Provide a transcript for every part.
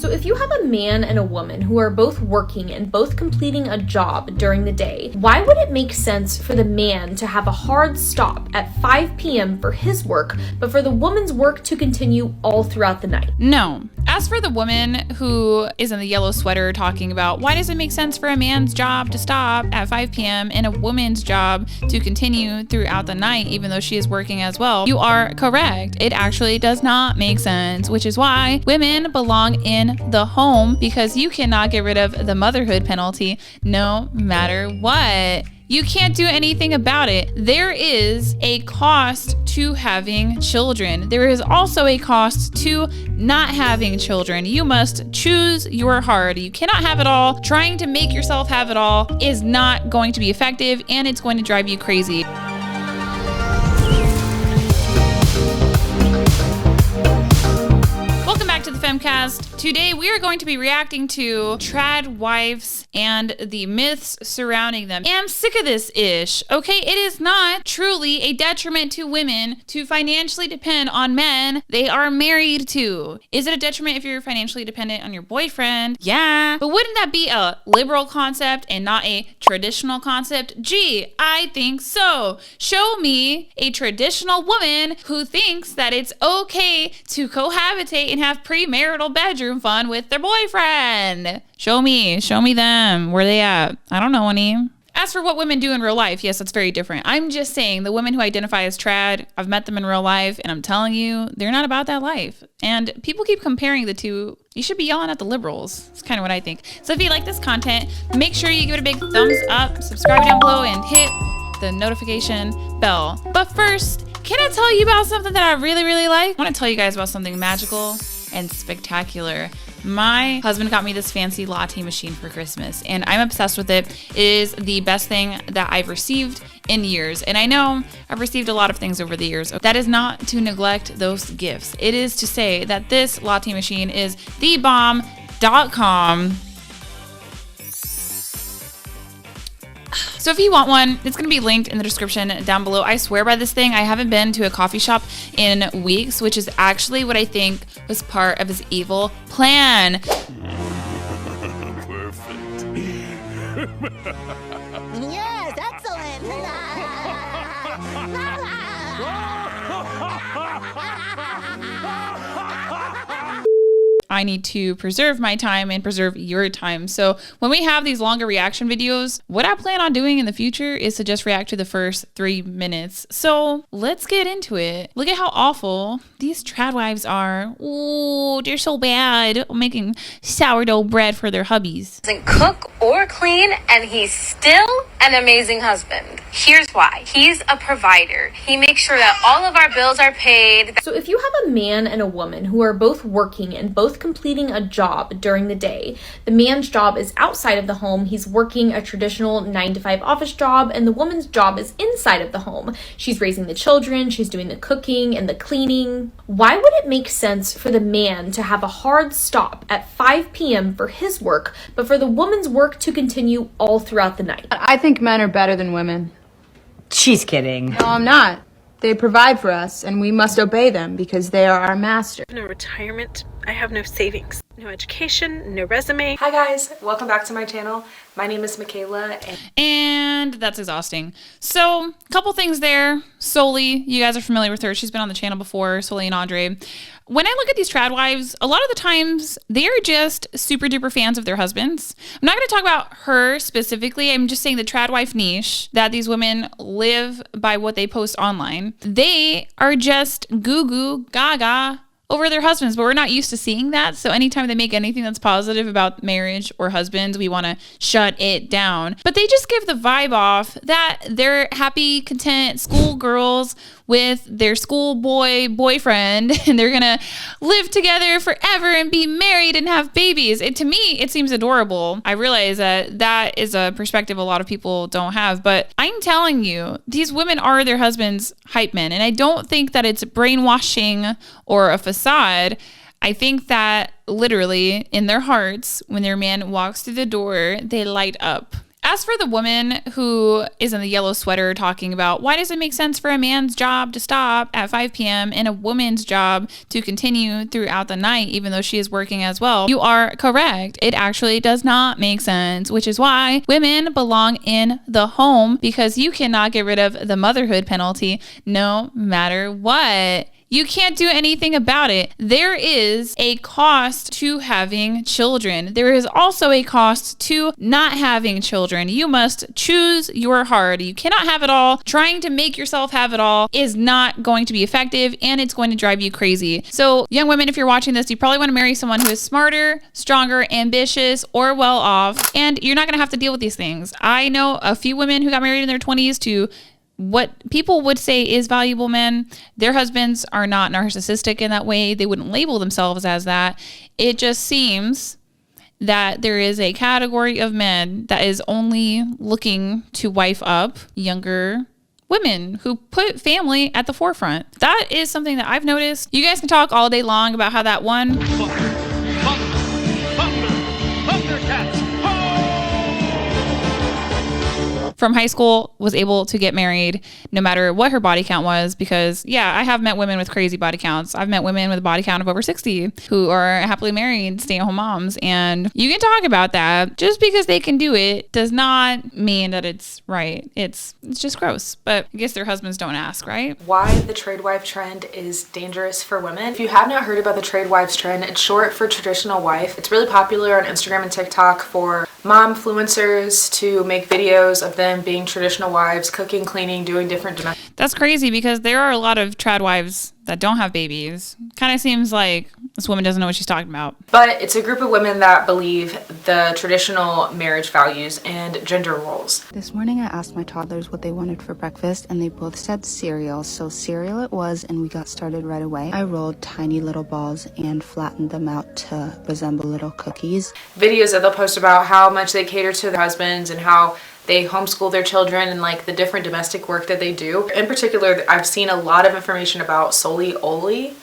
So if you have a man and a woman who are both working and both completing a job during the day, why would it make sense for the man to have a hard stop at 5 p.m. for his work, but for the woman's work to continue all throughout the night? No. As for the woman who is in the yellow sweater talking about why does it make sense for a man's job to stop at 5 p.m. and a woman's job to continue throughout the night, even though she is working as well, you are correct. It actually does not make sense, which is why women belong in the home, because you cannot get rid of the motherhood penalty no matter what. You can't do anything about it. There is a cost to having children. There is also a cost to not having children. You must choose your heart. You cannot have it all. Trying to make yourself have it all is not going to be effective, and it's going to drive you crazy. Welcome back to the Femcast. Today we are going to be reacting to Tradwives and the myths surrounding them. I'm sick of this ish. Okay, it is not truly a detriment to women to financially depend on men they are married to. Is it a detriment if you're financially dependent on your boyfriend? Yeah, but wouldn't that be a liberal concept and not a traditional concept? Gee, I think so. Show me a traditional woman who thinks that it's okay to cohabitate and have premarital bedroom fun with their boyfriend. Show me them. Where they at? I don't know any. As for what women do in real life, yes, that's very different. I'm just saying the women who identify as trad, I've met them in real life, and I'm telling you, they're not about that life. And people keep comparing the two. You should be yelling at the liberals. That's kind of what I think. So if you like this content, make sure you give it a big thumbs up, subscribe down below, and hit the notification bell. But first, can I tell you about something that I really, really like? I want to tell you guys about something magical and spectacular. My husband got me this fancy latte machine for Christmas, and I'm obsessed with it. It is the best thing that I've received in years. And I know I've received a lot of things over the years. That is not to neglect those gifts. It is to say that this latte machine is thebomb.com. So if you want one, it's going to be linked in the description down below. I swear by this thing. I haven't been to a coffee shop in weeks, which is actually what I think was part of his evil plan. Perfect. Yes, excellent. I need to preserve my time and preserve your time. So when we have these longer reaction videos, what I plan on doing in the future is to just react to the first 3 minutes. So let's get into it. Look at how awful these Tradwives are. Ooh, they're so bad. Making sourdough bread for their hubbies. Doesn't cook or clean, and he's still an amazing husband. Here's why. He's a provider. He makes sure that all of our bills are paid. So if you have a man and a woman who are both working and both completing a job during the day, the man's job is outside of the home. He's working a traditional 9-to-5 office job, and the woman's job is inside of the home. She's raising the children, she's doing the cooking and the cleaning. Why would it make sense for the man to have a hard stop at 5 p.m. for his work, but for the woman's work to continue all throughout the night? I think men are better than women. She's kidding. No, I'm not. They provide for us, and we must obey them because they are our master. No retirement. I have no savings, no education, no resume. Hi guys, welcome back to my channel. My name is Michaela. And that's exhausting. So a couple things there. Soli, you guys are familiar with her. She's been on the channel before, Soli and Andre. When I look at these Tradwives, a lot of the times they are just super duper fans of their husbands. I'm not going to talk about her specifically. I'm just saying the Tradwife niche, that these women live by what they post online. They are just goo goo gaga over their husbands, but we're not used to seeing that. So anytime they make anything that's positive about marriage or husbands, we want to shut it down. But they just give the vibe off that they're happy, content schoolgirls with their schoolboy boyfriend, and they're gonna live together forever and be married and have babies. To me, it seems adorable. I realize that that is a perspective a lot of people don't have, but I'm telling you, these women are their husband's hype men, and I don't think that it's brainwashing or a facade. I think that literally in their hearts, when their man walks through the door, they light up. As for the woman who is in the yellow sweater talking about why does it make sense for a man's job to stop at 5 p.m. and a woman's job to continue throughout the night, even though she is working as well, you are correct. It actually does not make sense, which is why women belong in the home, because you cannot get rid of the motherhood penalty no matter what. You can't do anything about it. There is a cost to having children. There is also a cost to not having children. You must choose your heart. You cannot have it all. Trying to make yourself have it all is not going to be effective, and it's going to drive you crazy. So young women, if you're watching this, you probably want to marry someone who is smarter, stronger, ambitious, or well off, and you're not going to have to deal with these things. I know a few women who got married in their 20s to what people would say is valuable men. Their husbands are not narcissistic in that way. They wouldn't label themselves as that. It just seems that there is a category of men that is only looking to wife up younger women who put family at the forefront. That is something that I've noticed. You guys can talk all day long about how that one from high school was able to get married no matter what her body count was, because yeah, I have met women with crazy body counts. I've met women with a body count of over 60 who are happily married, stay-at-home moms, and you can talk about that. Just because they can do it does not mean that it's right. It's just gross, but I guess their husbands don't ask, right? Why the Tradwife trend is dangerous for women. If you have not heard about the Tradwives trend, it's short for traditional wife. It's really popular on Instagram and TikTok for mom-fluencers to make videos of them being traditional wives, cooking, cleaning, doing different domestic. That's crazy, because there are a lot of Tradwives that don't have babies. Kind of seems like this woman doesn't know what she's talking about. But it's a group of women that believe the traditional marriage values and gender roles. This morning I asked my toddlers what they wanted for breakfast, and they both said cereal. So cereal it was, and we got started right away. I rolled tiny little balls and flattened them out to resemble little cookies. Videos that they'll post about how much they cater to their husbands and how they homeschool their children and like the different domestic work that they do. In particular, I've seen a lot of information about Aly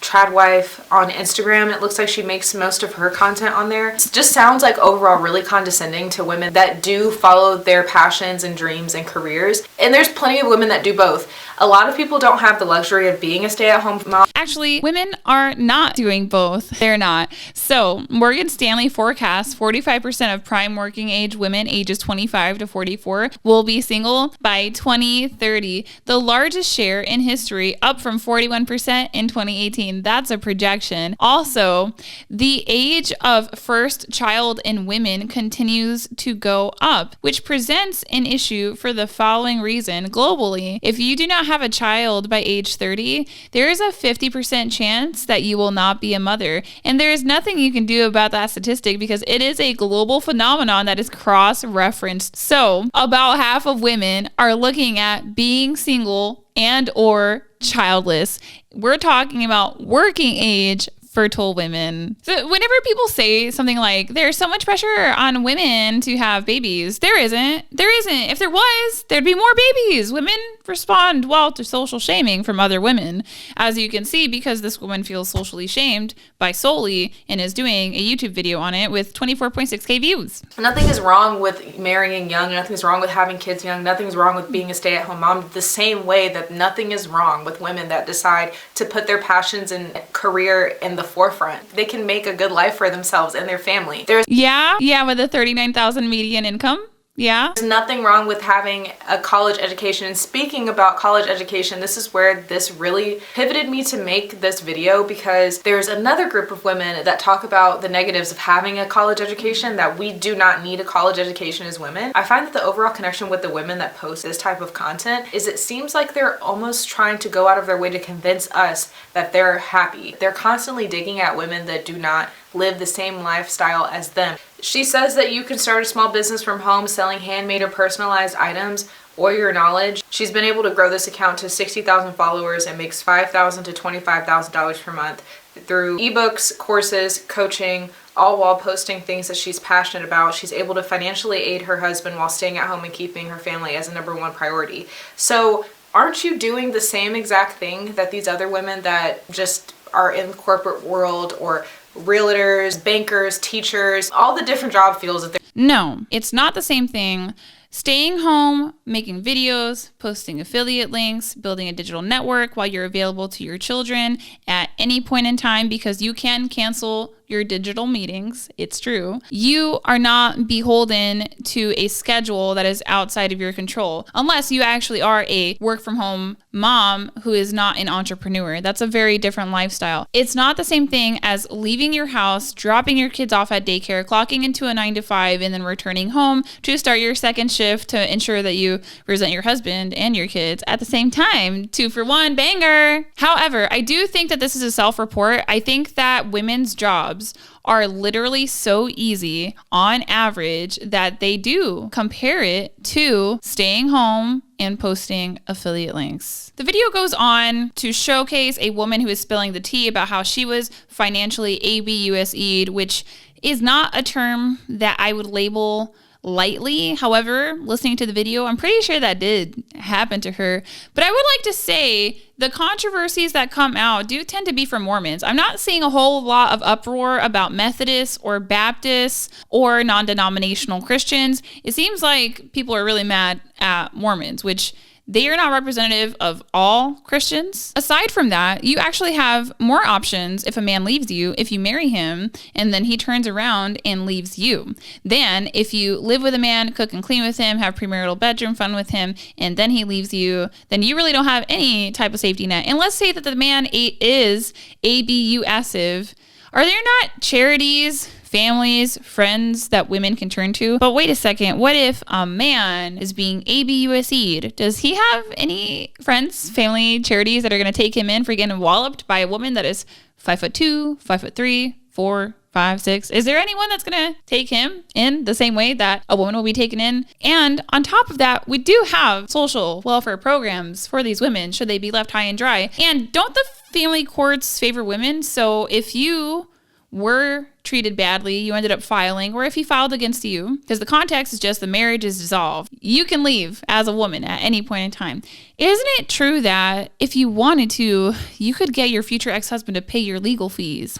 Tradwife on Instagram. It looks like she makes most of her content on there. It just sounds like overall really condescending to women that do follow their passions and dreams and careers. And there's plenty of women that do both. A lot of people don't have the luxury of being a stay-at-home mom. Actually, women are not doing both. They're not. So Morgan Stanley forecasts 45% of prime working age women ages 25 to 44 will be single by 2030, the largest share in history, up from 41% in 2018. That's a projection. Also, the age of first child in women continues to go up, which presents an issue for the following reason. Globally, if you do not have a child by age 30, there is a 50% chance that you will not be a mother. And there is nothing you can do about that statistic, because it is a global phenomenon that is cross-referenced. So about half of women are looking at being single and or childless. We're talking about working age fertile women. So whenever people say something like there's so much pressure on women to have babies, there isn't. If there was, there'd be more babies. Women respond well to social shaming from other women, as you can see, because this woman feels socially shamed by Aly and is doing a YouTube video on it with 24.6K views. Nothing is wrong with marrying young. Nothing's wrong with having kids young. Nothing's wrong with being a stay-at-home mom. The same way that nothing is wrong with women that decide to put their passions and career in the forefront. They can make a good life for themselves and their family. With a 39,000 median income. Yeah. There's nothing wrong with having a college education. And speaking about college education, this is where this really pivoted me to make this video, because there's another group of women that talk about the negatives of having a college education, that we do not need a college education as women. I find that the overall connection with the women that post this type of content is it seems like they're almost trying to go out of their way to convince us that they're happy. They're constantly digging at women that do not live the same lifestyle as them. She says that you can start a small business from home selling handmade or personalized items or your knowledge. She's been able to grow this account to 60,000 followers and makes $5,000 to $25,000 per month through ebooks, courses, coaching, all while posting things that she's passionate about. She's able to financially aid her husband while staying at home and keeping her family as a #1 priority. So aren't you doing the same exact thing that these other women that just are in the corporate world, or realtors, bankers, teachers, all the different job fields that they're... No, it's not the same thing. Staying home, making videos, posting affiliate links, building a digital network while you're available to your children at any point in time, because you can cancel your digital meetings. It's true. You are not beholden to a schedule that is outside of your control, unless you actually are a work from home mom who is not an entrepreneur. That's a very different lifestyle. It's not the same thing as leaving your house, dropping your kids off at daycare, clocking into a 9 to 5, and then returning home to start your second shift to ensure that you present your husband and your kids at the same time. 2 for 1, banger. However, I do think that this is a self-report. I think that women's jobs are literally so easy on average that they do compare it to staying home and posting affiliate links. The video goes on to showcase a woman who is spilling the tea about how she was financially ABUSE'd, which is not a term that I would label lightly. However, listening to the video, I'm pretty sure that did happen to her. But I would like to say the controversies that come out do tend to be from Mormons. I'm not seeing a whole lot of uproar about Methodists or Baptists or non-denominational Christians. It seems like people are really mad at Mormons, which they are not representative of all Christians. Aside from that, you actually have more options if a man leaves you, if you marry him, and then he turns around and leaves you, than if you live with a man, cook and clean with him, have premarital bedroom fun with him, and then he leaves you. Then you really don't have any type of safety net. And let's say that the man is ABUSive. Are there not charities, families, friends that women can turn to? But wait a second, what if a man is being ABUSE'd? Does he have any friends, family, charities that are going to take him in for getting walloped by a woman that is 5'2", 5'3", 4, 5, 6? Is there anyone that's going to take him in the same way that a woman will be taken in? And on top of that, we do have social welfare programs for these women should they be left high and dry. And don't the family courts favor women? So if you were treated badly, you ended up filing, or if he filed against you, because the context is just the marriage is dissolved, you can leave as a woman at any point in time. Isn't it true that if you wanted to, you could get your future ex-husband to pay your legal fees?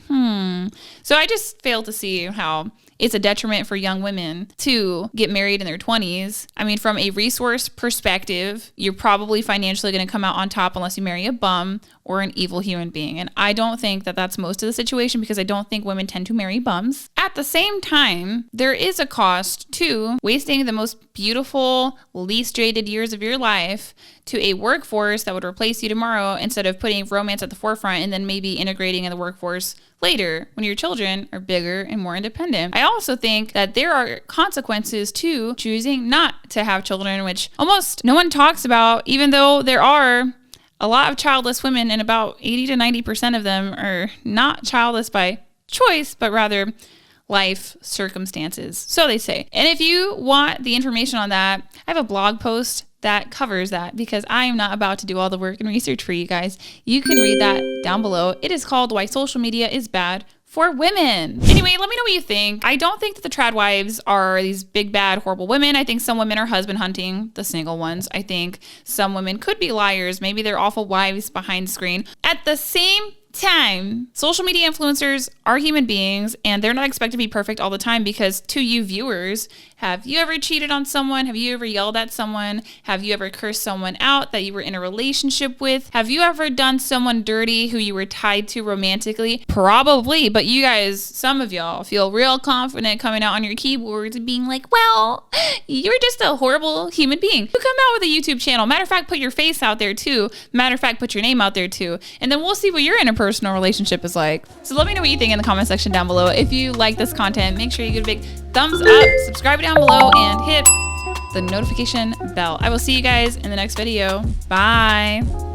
So I just fail to see how it's a detriment for young women to get married in their 20s. I mean, from a resource perspective, you're probably financially going to come out on top unless you marry a bum or an evil human being. And I don't think that that's most of the situation, because I don't think women tend to marry bums. At the same time, there is a cost to wasting the most beautiful, least jaded years of your life to a workforce that would replace you tomorrow, instead of putting romance at the forefront and then maybe integrating in the workforce later when your children are bigger and more independent. I also think that there are consequences to choosing not to have children, which almost no one talks about, even though there are a lot of childless women, and about 80 to 90% of them are not childless by choice, but rather life circumstances. So they say. And if you want the information on that, I have a blog post that covers that, because I am not about to do all the work and research for you guys. You can read that down below. It is called Why Social Media is Bad for Women. Anyway, let me know what you think. I don't think that the Tradwives are these big, bad, horrible women. I think some women are husband hunting, the single ones. I think some women could be liars. Maybe they're awful wives behind screen. At the same time, social media influencers are human beings, and they're not expected to be perfect all the time, because to you viewers, have you ever cheated on someone? Have you ever yelled at someone? Have you ever cursed someone out that you were in a relationship with? Have you ever done someone dirty who you were tied to romantically? Probably, but you guys, some of y'all feel real confident coming out on your keyboards and being like, well, you're just a horrible human being. You come out with a YouTube channel. Matter of fact, put your face out there too. Matter of fact, put your name out there too. And then we'll see what your interpersonal relationship is like. So let me know what you think in the comment section down below. If you like this content, make sure you give a big thumbs up, subscribe down below, and hit the notification bell. I will see you guys in the next video. Bye.